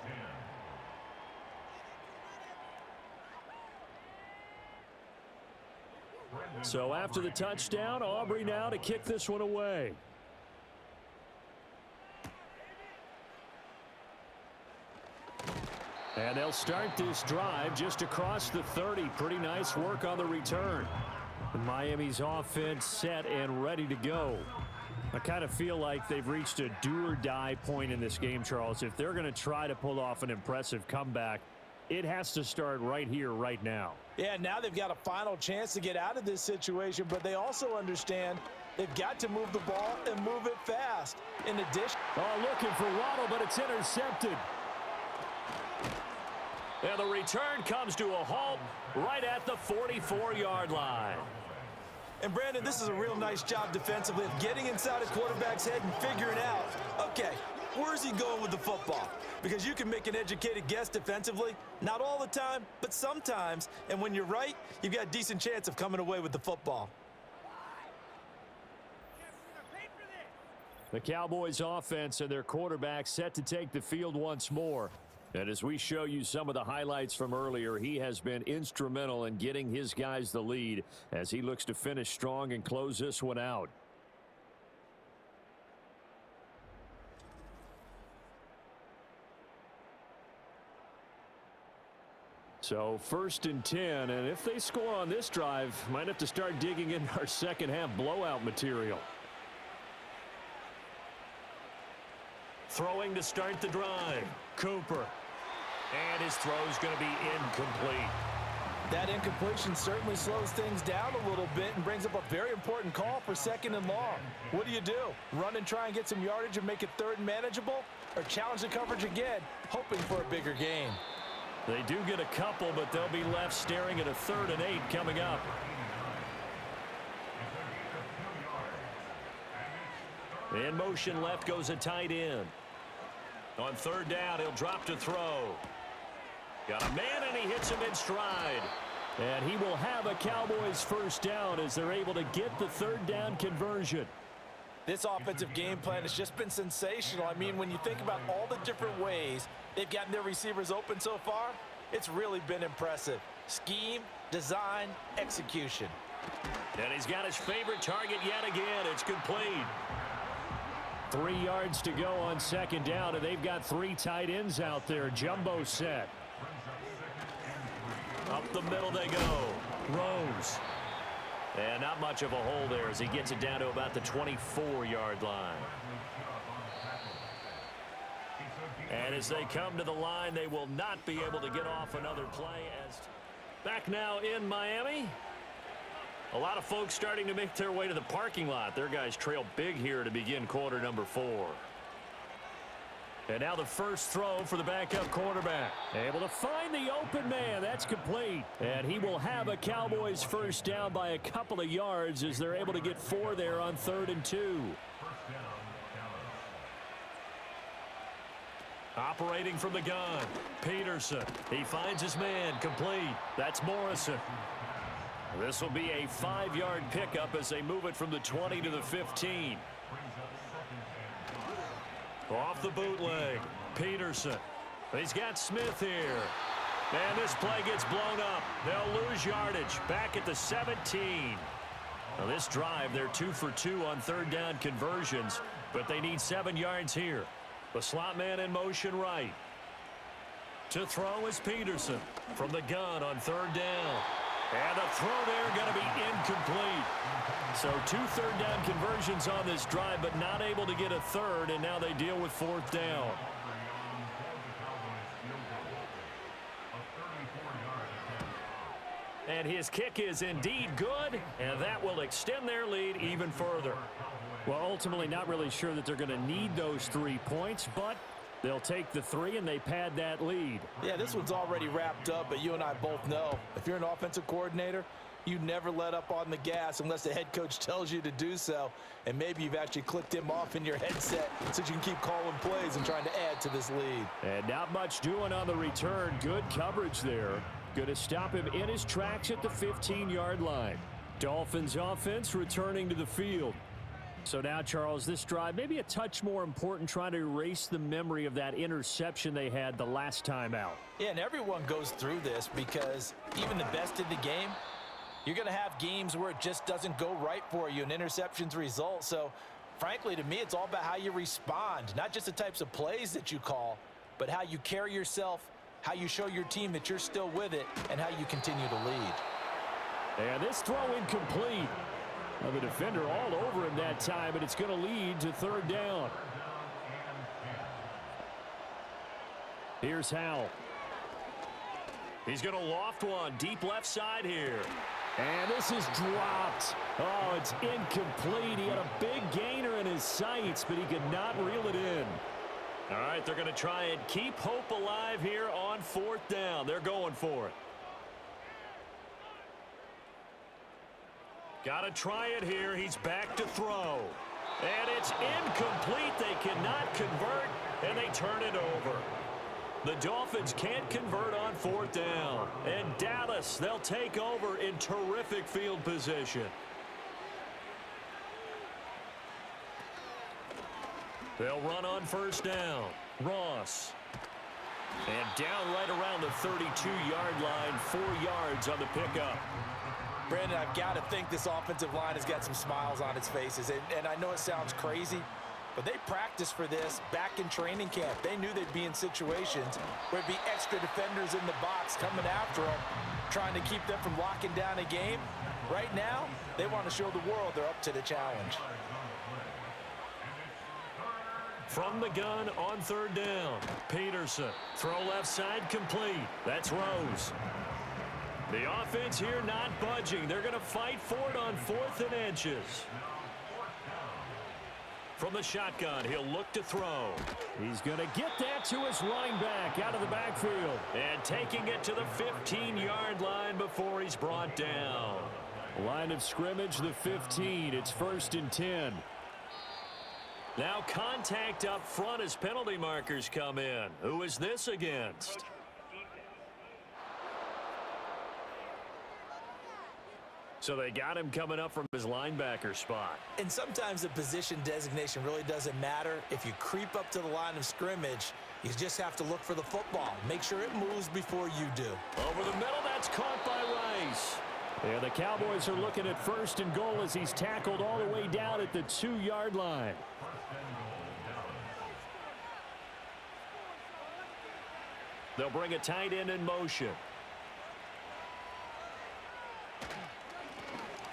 So after the touchdown, Aubrey now to kick this one away. And they'll start this drive just across the 30. Pretty nice work on the return. Miami's offense set and ready to go. I kind of feel like they've reached a do-or-die point in this game, Charles. If they're going to try to pull off an impressive comeback, it has to start right here, right now. Yeah, now they've got a final chance to get out of this situation, but they also understand they've got to move the ball and move it fast. In addition, looking for Waddle, but it's intercepted. And the return comes to a halt right at the 44-yard line. And, Brandon, this is a real nice job defensively of getting inside a quarterback's head and figuring out, okay, where's he going with the football? Because you can make an educated guess defensively, not all the time, but sometimes. And when you're right, you've got a decent chance of coming away with the football. The Cowboys offense and their quarterback set to take the field once more. And as we show you some of the highlights from earlier, he has been instrumental in getting his guys the lead as he looks to finish strong and close this one out. So 1st and 10, and if they score on this drive, might have to start digging in our second half blowout material. Throwing to start the drive, Cooper. And his throw's going to be incomplete. that incompletion certainly slows things down a little bit and brings up a very important call for 2nd and long. What do? Run and try and get some yardage and make it 3rd and manageable? Or challenge the coverage again, hoping for a bigger gain? They do get a couple, but they'll be left staring at a 3rd and 8 coming up. In motion left goes a tight end. On 3rd down, he'll drop to throw. Got a man, and he hits him in stride. And he will have a Cowboys first down as they're able to get the 3rd down conversion. This offensive game plan has just been sensational. I mean, when you think about all the different ways they've gotten their receivers open so far, It's really been impressive. Scheme, design, execution. And he's got his favorite target yet again. It's complete. 3 yards to go on second down, and they've got 3 tight ends out there. Jumbo set. Up the middle they go. Rose. And not much of a hole there as he gets it down to about the 24-yard line. And as they come to the line, they will not be able to get off another play. As back now in Miami. A lot of folks starting to make their way to the parking lot. Their guys trail big here to begin quarter number 4. And now the first throw for the backup quarterback. Able to find the open man. That's complete. And he will have a Cowboys first down by a couple of yards as they're able to get 4 there on 3rd and 2. Operating from the gun, Peterson. He finds his man, complete. That's Morrison. This will be a 5-yard pickup as they move it from the 20 to the 15. Off the bootleg, Peterson. He's got Smith here. And this play gets blown up. They'll lose yardage back at the 17. Now this drive, they're 2 for 2 on 3rd down conversions, but they need 7 yards here. The slot man in motion right. To throw is Peterson from the gun on 3rd down. And the throw there going to be incomplete. So 2 3rd down conversions on this drive, but not able to get a 3rd, and now they deal with 4th down. And his kick is indeed good, and that will extend their lead even further. Well, ultimately not really sure that they're going to need those 3 points, but they'll take the 3 and they pad that lead. Yeah, this one's already wrapped up, but you and I both know if you're an offensive coordinator, you never let up on the gas unless the head coach tells you to do so. And maybe you've actually clicked him off in your headset so you can keep calling plays and trying to add to this lead. And not much doing on the return. Good coverage there. Going to stop him in his tracks at the 15-yard line. Dolphins offense returning to the field. So now, Charles, this drive maybe a touch more important, trying to erase the memory of that interception they had the last time out. Yeah, and everyone goes through this because even the best in the game, you're going to have games where it just doesn't go right for you and interceptions result. So, frankly, to me, it's all about how you respond, not just the types of plays that you call, but how you carry yourself, how you show your team that you're still with it, and how you continue to lead. And this throw incomplete. Well, the defender all over him that time, and it's going to lead to 3rd down. Here's Howell. He's going to loft one deep left side here. And this is dropped. Oh, it's incomplete. He had a big gainer in his sights, but he could not reel it in. All right, they're going to try and keep hope alive here on 4th down. They're going for it. Got to try it here. He's back to throw. And it's incomplete. They cannot convert, and they turn it over. The Dolphins can't convert on 4th down. And Dallas, they'll take over in terrific field position. They'll run on 1st down. Ross. And down right around the 32-yard line, 4 yards on the pickup. Brandon, I've got to think this offensive line has got some smiles on its faces. And I know it sounds crazy, but they practiced for this back in training camp. They knew they'd be in situations where there'd be extra defenders in the box coming after them, trying to keep them from locking down a game. Right now, they want to show the world they're up to the challenge. From the gun on 3rd down, Peterson. Throw left side complete. That's Rose. The offense here not budging. They're going to fight for it on 4th and inches. From the shotgun, he'll look to throw. He's going to get that to his running back out of the backfield. And taking it to the 15-yard line before he's brought down. Line of scrimmage, the 15. It's 1st and 10. Now contact up front as penalty markers come in. Who is this against? So they got him coming up from his linebacker spot. And sometimes the position designation really doesn't matter. If you creep up to the line of scrimmage, you just have to look for the football. Make sure it moves before you do. Over the middle, that's caught by Rice. And the Cowboys are looking at 1st and goal as he's tackled all the way down at the 2-yard line. They'll bring a tight end in motion.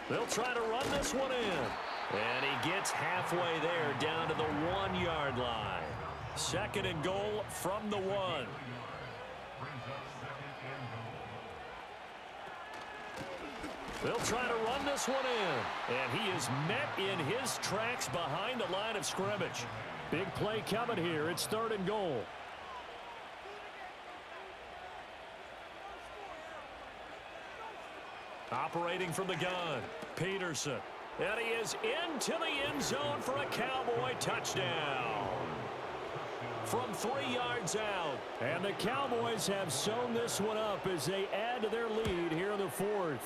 They'll try to run this one in. And he gets halfway there down to the 1-yard line. 2nd and goal from the 1. They'll try to run this one in. And he is met in his tracks behind the line of scrimmage. Big play coming here. It's 3rd and goal. Operating from the gun, Peterson. And he is into the end zone for a Cowboy touchdown. From 3 yards out. And the Cowboys have sewn this one up as they add to their lead here in the 4th.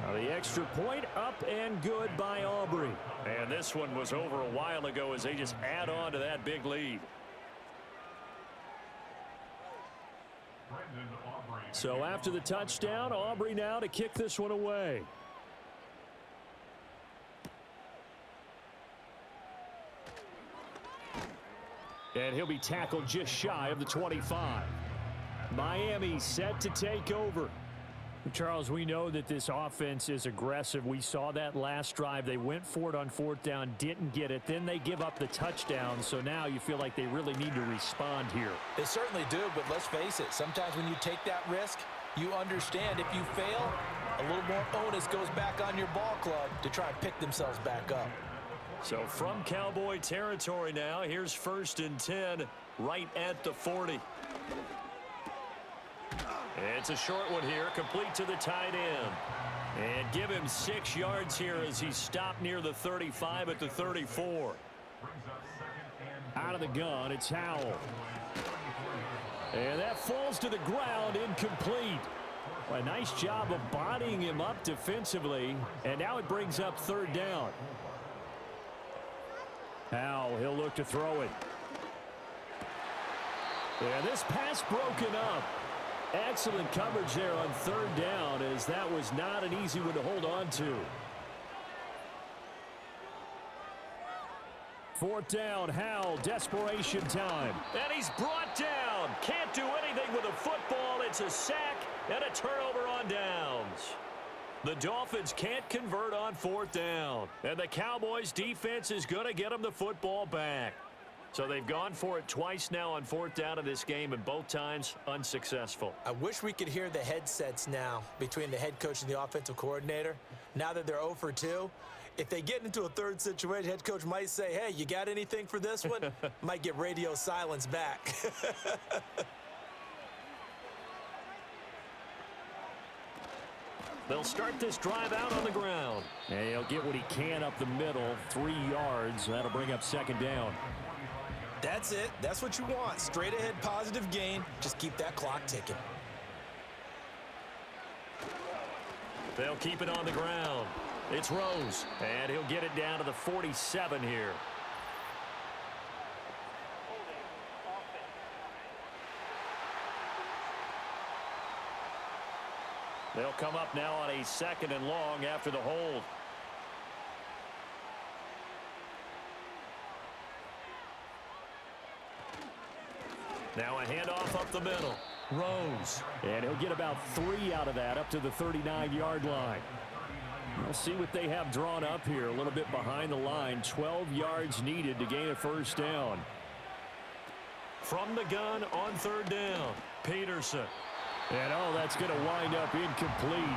Now the extra point up and good by Aubrey. And this one was over a while ago as they just add on to that big lead. So after the touchdown, Aubrey now to kick this one away. And he'll be tackled just shy of the 25. Miami set to take over. Charles, we know that this offense is aggressive. We saw that last drive. They went for it on 4th down, didn't get it. Then they give up the touchdown. So now you feel like they really need to respond here. They certainly do, but let's face it. Sometimes when you take that risk, you understand if you fail, a little more onus goes back on your ball club to try and pick themselves back up. So from Cowboy territory now, here's 1st and 10 right at the 40. It's a short one here, complete to the tight end. And give him 6 yards here as he's stopped near the 35 at the 34. Out of the gun, it's Howell. And that falls to the ground, incomplete. A nice job of bodying him up defensively. And now it brings up 3rd down. Howell, he'll look to throw it. And this pass broken up. Excellent coverage there on 3rd down, as that was not an easy one to hold on to. 4th down, Howell, desperation time. And he's brought down. Can't do anything with a football. It's a sack and a turnover on downs. The Dolphins can't convert on 4th down. And the Cowboys defense is going to get them the football back. So they've gone for it twice now on 4th down in this game, and both times unsuccessful. I wish we could hear the headsets now between the head coach and the offensive coordinator. Now that they're 0 for 2, if they get into a 3rd situation, head coach might say, hey, you got anything for this one? Might get radio silence back. They'll start this drive out on the ground. And he'll get what he can up the middle, 3 yards. That'll bring up 2nd down. That's it. That's what you want. Straight ahead positive gain. Just keep that clock ticking. They'll keep it on the ground. It's Rose, and he'll get it down to the 47 here. They'll come up now on a 2nd and long after the hold. Now a handoff up the middle. Rose. And he'll get about 3 out of that up to the 39-yard line. We'll see what they have drawn up here. A little bit behind the line. 12 yards needed to gain a 1st down. From the gun on 3rd down. Peterson. And that's going to wind up incomplete.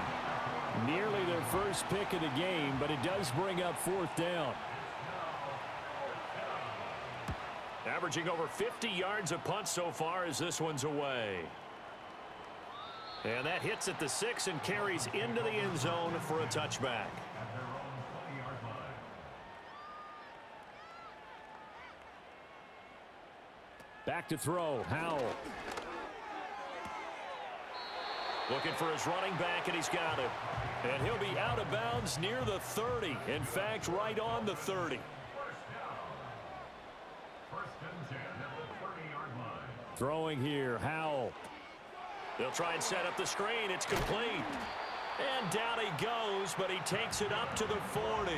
Nearly their first pick of the game, but it does bring up 4th down. Averaging over 50 yards a punt so far as this one's away. And that hits at the 6 and carries into the end zone for a touchback. Back to throw, Howell. Looking for his running back, and he's got him. And he'll be out of bounds near the 30. In fact, right on the 30. First and 10 at the 30-yard line. Throwing here, Howell. They'll try and set up the screen. It's complete. And down he goes, but he takes it up to the 40.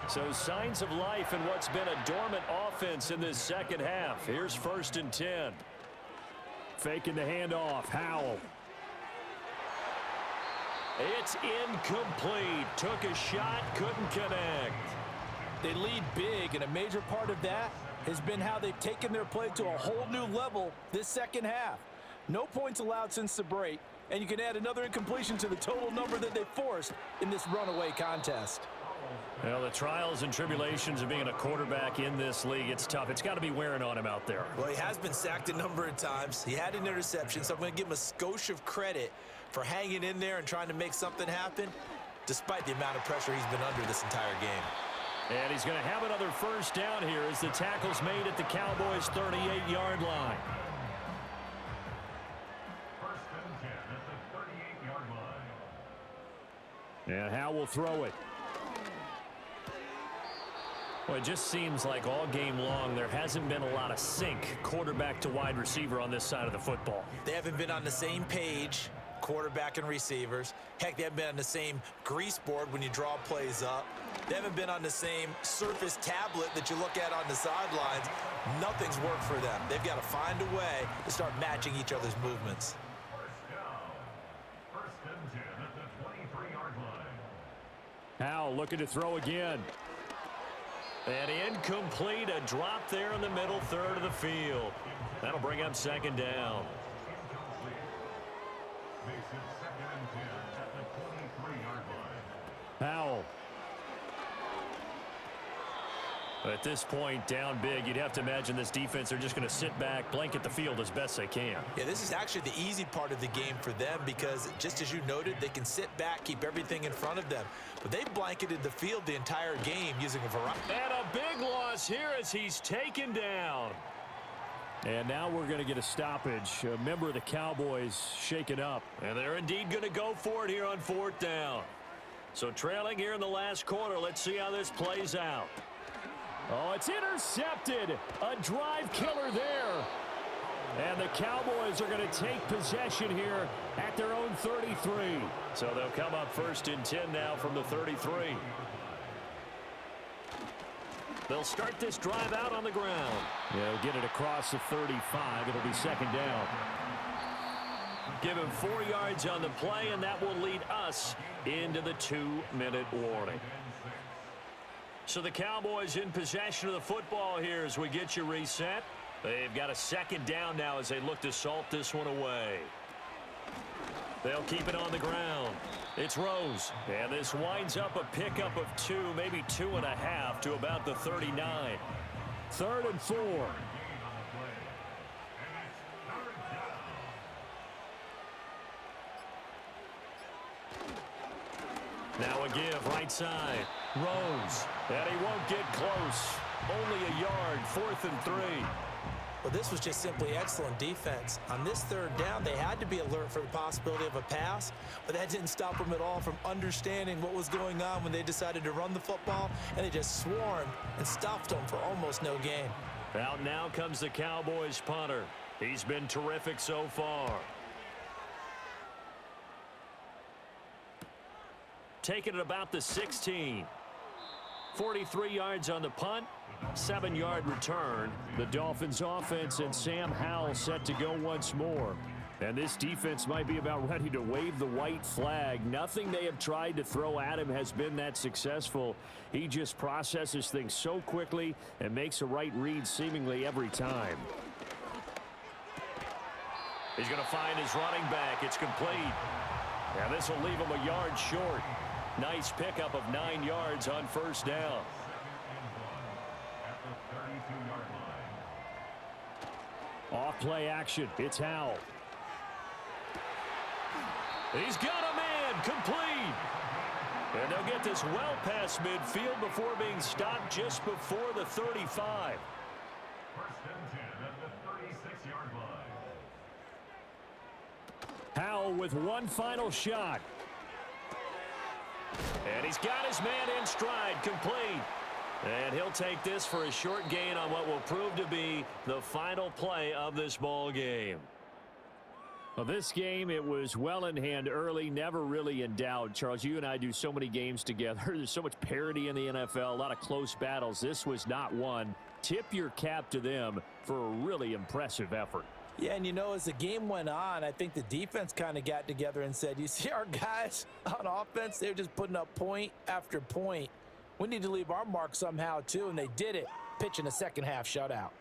So signs of life in what's been a dormant offense in this second half. Here's first and 10. Faking the handoff, Howell. It's incomplete. Took a shot, couldn't connect. They lead big, and a major part of that has been how they've taken their play to a whole new level this second half. No points allowed since the break, and you can add another incompletion to the total number that they forced in this runaway contest. Well, the trials and tribulations of being a quarterback in this league, it's tough. It's got to be wearing on him out there. Well, he has been sacked a number of times. He had an interception, so I'm going to give him a skosh of credit for hanging in there and trying to make something happen, despite the amount of pressure he's been under this entire game. And he's going to have another first down here as the tackle's made at the Cowboys' 38-yard line. First and 10 at the 38-yard line. And Howell will throw it. Well, it just seems like all game long there hasn't been a lot of sync quarterback to wide receiver on this side of the football. They haven't been on the same page, quarterback and receivers. Heck, they haven't been on the same grease board when you draw plays up. They haven't been on the same surface tablet that you look at on the sidelines. Nothing's worked for them. They've got to find a way to start matching each other's movements. First down. First and 10 at the 23-yard line. Howell looking to throw again. And incomplete, a drop there in the middle third of the field. That'll bring up second down. Incomplete. Makes it second and 10 at the 23-yard line. Howell. At this point, down big, you'd have to imagine this defense, they're just going to sit back, blanket the field as best they can. Yeah, this is actually the easy part of the game for them because, just as you noted, they can sit back, keep everything in front of them. But they blanketed the field the entire game using a variety. And a big loss here as he's taken down. And now we're going to get a stoppage. A member of the Cowboys shaken up. And they're indeed going to go for it here on fourth down. So trailing here in the last quarter, let's see how this plays out. Oh, it's intercepted. A drive killer there. And the Cowboys are going to take possession here at their own 33. So they'll come up first and 10 now from the 33. They'll start this drive out on the ground. They'll get it across the 35. It'll be second down. Give him 4 yards on the play, and that will lead us into the 2-minute warning. So the Cowboys in possession of the football here as we get you reset. They've got a second down now as they look to salt this one away. They'll keep it on the ground. It's Rose. And this winds up a pickup of 2, maybe 2.5 to about the 39. 3rd and 4. Now a give right side. Rose. And he won't get close. Only a yard. 4th and 3. Well, this was just simply excellent defense. On this third down, they had to be alert for the possibility of a pass, but that didn't stop them at all from understanding what was going on when they decided to run the football, and they just swarmed and stuffed them for almost no gain. Out now comes the Cowboys punter. He's been terrific so far. Taking it about the 16. 43 yards on the punt, 7-yard return. The Dolphins offense and Sam Howell set to go once more. And this defense might be about ready to wave the white flag. Nothing they have tried to throw at him has been that successful. He just processes things so quickly and makes a right read seemingly every time. He's going to find his running back. It's complete. And this will leave him a yard short. Nice pickup of 9 yards on first down. Off play action. It's Howell. He's got a man. Complete. And they'll get this well past midfield before being stopped just before the 35. First and 10 at the 36-yard line. Howell with one final shot. And he's got his man in stride, complete. And he'll take this for a short gain on what will prove to be the final play of this ball game. Well, this game, it was well in hand early, never really in doubt. Charles, you and I do so many games together. There's so much parity in the NFL, a lot of close battles. This was not one. Tip your cap to them for a really impressive effort. Yeah, and as the game went on, I think the defense kind of got together and said, you see our guys on offense, they're just putting up point after point. We need to leave our mark somehow, too, and they did it, pitching a second-half shutout.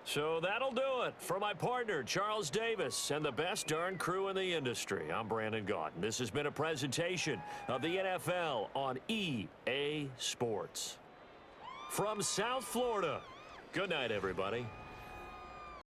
So that'll do it for my partner, Charles Davis, and the best darn crew in the industry. I'm Brandon Gaudin. This has been a presentation of the NFL on EA Sports. From South Florida, good night, everybody.